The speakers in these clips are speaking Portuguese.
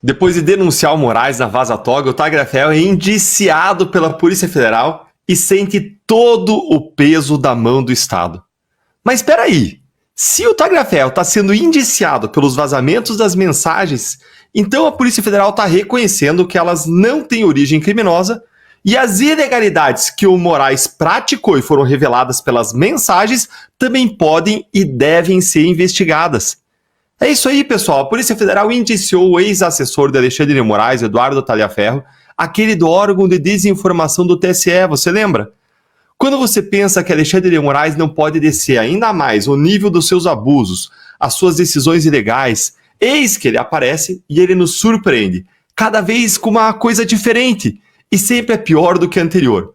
Depois de denunciar o Moraes na Vaza Toga, o Tagliaferro é indiciado pela Polícia Federal e sente todo o peso da mão do Estado. Mas espera aí, se o Tagliaferro está sendo indiciado pelos vazamentos das mensagens, então a Polícia Federal está reconhecendo que elas não têm origem criminosa e as ilegalidades que o Moraes praticou e foram reveladas pelas mensagens também podem e devem ser investigadas. É isso aí, pessoal. A Polícia Federal indiciou o ex-assessor de Alexandre de Moraes, Eduardo Tagliaferro, aquele do órgão de desinformação do TSE, você lembra? Quando você pensa que Alexandre de Moraes não pode descer ainda mais o nível dos seus abusos, as suas decisões ilegais, eis que ele aparece e ele nos surpreende, cada vez com uma coisa diferente, e sempre é pior do que a anterior.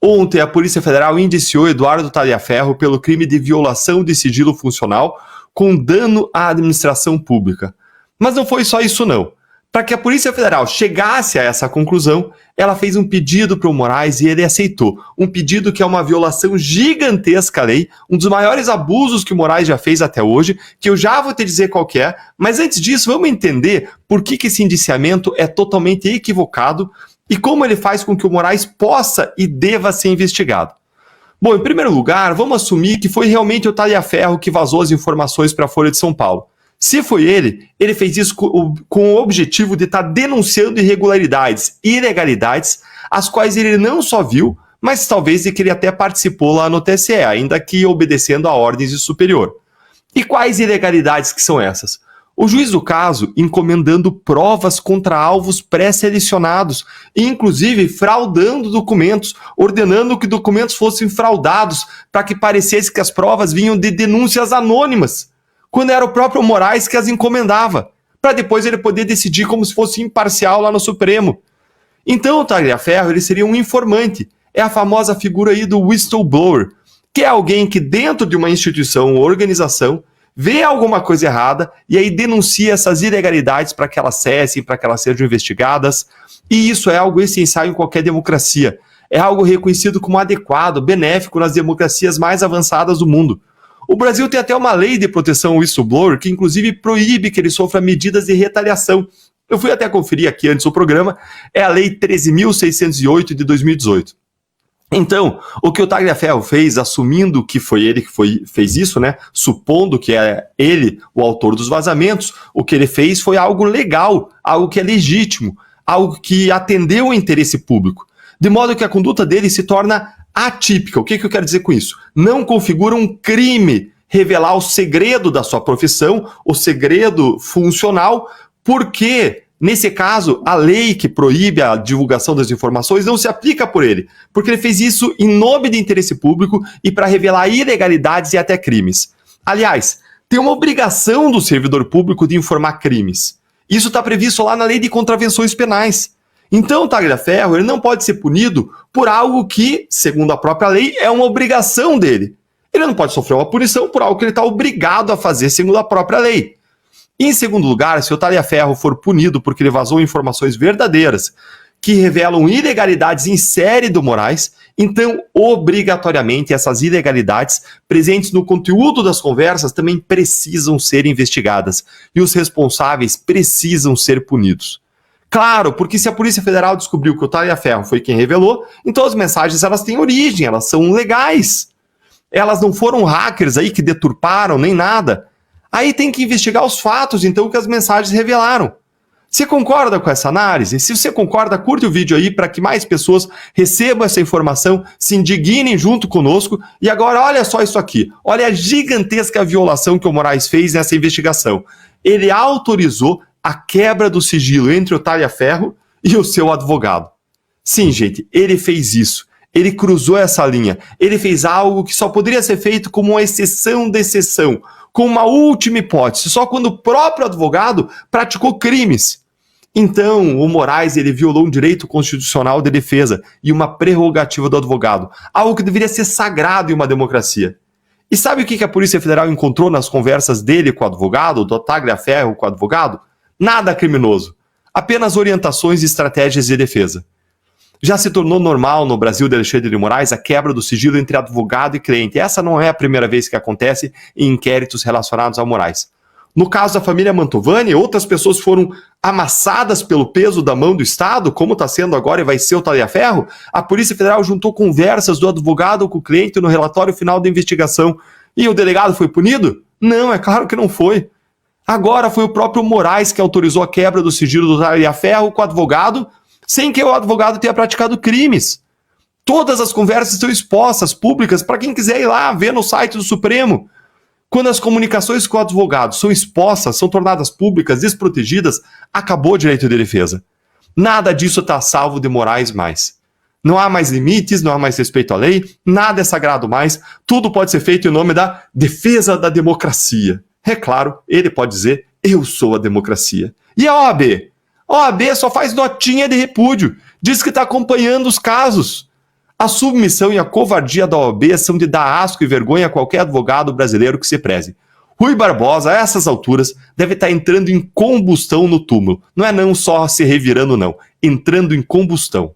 Ontem, a Polícia Federal indiciou Eduardo Tagliaferro pelo crime de violação de sigilo funcional com dano à administração pública. Mas não foi só isso não. Para que a Polícia Federal chegasse a essa conclusão, ela fez um pedido para o Moraes e ele aceitou. Um pedido que é uma violação gigantesca à lei, um dos maiores abusos que o Moraes já fez até hoje, que eu já vou te dizer qual que é, mas antes disso vamos entender por que esse indiciamento é totalmente equivocado e como ele faz com que o Moraes possa e deva ser investigado. Bom, em primeiro lugar, vamos assumir que foi realmente o Tagliaferro que vazou as informações para a Folha de São Paulo. Se foi ele fez isso com o objetivo de estar denunciando irregularidades e ilegalidades, as quais ele não só viu, mas talvez de que ele até participou lá no TSE, ainda que obedecendo a ordens de superior. E quais ilegalidades que são essas? O juiz do caso encomendando provas contra alvos pré-selecionados, inclusive fraudando documentos, ordenando que documentos fossem fraudados para que parecesse que as provas vinham de denúncias anônimas, quando era o próprio Moraes que as encomendava, para depois ele poder decidir como se fosse imparcial lá no Supremo. Então o Tagliaferro ele seria um informante, é a famosa figura aí do whistleblower, que é alguém que dentro de uma instituição ou organização vê alguma coisa errada e aí denuncia essas ilegalidades para que elas cessem, para que elas sejam investigadas. E isso é algo essencial em qualquer democracia. É algo reconhecido como adequado, benéfico nas democracias mais avançadas do mundo. O Brasil tem até uma lei de proteção ao whistleblower que inclusive proíbe que ele sofra medidas de retaliação. Eu fui até conferir aqui antes do programa, é a Lei 13.608 de 2018. Então, o que o Tagliaferro fez, assumindo que foi ele que fez isso, né? Supondo que é ele o autor dos vazamentos, o que ele fez foi algo legal, algo que é legítimo, algo que atendeu o interesse público. De modo que a conduta dele se torna atípica. O que eu quero dizer com isso? Não configura um crime revelar o segredo da sua profissão, o segredo funcional, porque nesse caso, a lei que proíbe a divulgação das informações não se aplica por ele, porque ele fez isso em nome de interesse público e para revelar ilegalidades e até crimes. Aliás, tem uma obrigação do servidor público de informar crimes. Isso está previsto lá na Lei de Contravenções Penais. Então, o Tagliaferro ele não pode ser punido por algo que, segundo a própria lei, é uma obrigação dele. Ele não pode sofrer uma punição por algo que ele está obrigado a fazer, segundo a própria lei. Em segundo lugar, se o Tagliaferro for punido porque ele vazou informações verdadeiras que revelam ilegalidades em série do Moraes, então, obrigatoriamente, essas ilegalidades presentes no conteúdo das conversas também precisam ser investigadas e os responsáveis precisam ser punidos. Claro, porque se a Polícia Federal descobriu que o Tagliaferro foi quem revelou, então as mensagens elas têm origem, elas são legais. Elas não foram hackers aí que deturparam nem nada. Aí tem que investigar os fatos, então, que as mensagens revelaram. Você concorda com essa análise? Se você concorda, curte o vídeo aí para que mais pessoas recebam essa informação, se indignem junto conosco. E agora, olha só isso aqui. Olha a gigantesca violação que o Moraes fez nessa investigação. Ele autorizou a quebra do sigilo entre o Tagliaferro e o seu advogado. Sim, gente, ele fez isso. Ele cruzou essa linha. Ele fez algo que só poderia ser feito como uma exceção da exceção, com uma última hipótese, só quando o próprio advogado praticou crimes. Então, o Moraes ele violou um direito constitucional de defesa e uma prerrogativa do advogado, algo que deveria ser sagrado em uma democracia. E sabe o que a Polícia Federal encontrou nas conversas dele com o advogado, do Tagliaferro com o advogado? Nada criminoso, apenas orientações e estratégias de defesa. Já se tornou normal no Brasil de Alexandre de Moraes a quebra do sigilo entre advogado e cliente. Essa não é a primeira vez que acontece em inquéritos relacionados ao Moraes. No caso da família Mantovani, outras pessoas foram amassadas pelo peso da mão do Estado, como está sendo agora e vai ser o Talhaferro. A Polícia Federal juntou conversas do advogado com o cliente no relatório final da investigação. E o delegado foi punido? Não, é claro que não foi. Agora foi o próprio Moraes que autorizou a quebra do sigilo do Talhaferro com o advogado, sem que o advogado tenha praticado crimes. Todas as conversas estão expostas, públicas, para quem quiser ir lá ver no site do Supremo. Quando as comunicações com o advogado são expostas, são tornadas públicas, desprotegidas, acabou o direito de defesa. Nada disso está salvo de Moraes mais. Não há mais limites, não há mais respeito à lei, nada é sagrado mais, tudo pode ser feito em nome da defesa da democracia. É claro, ele pode dizer, eu sou a democracia. E a OAB? A OAB só faz notinha de repúdio, diz que está acompanhando os casos. A submissão e a covardia da OAB são de dar asco e vergonha a qualquer advogado brasileiro que se preze. Rui Barbosa, a essas alturas, deve estar entrando em combustão no túmulo. Não é não só se revirando, não. Entrando em combustão.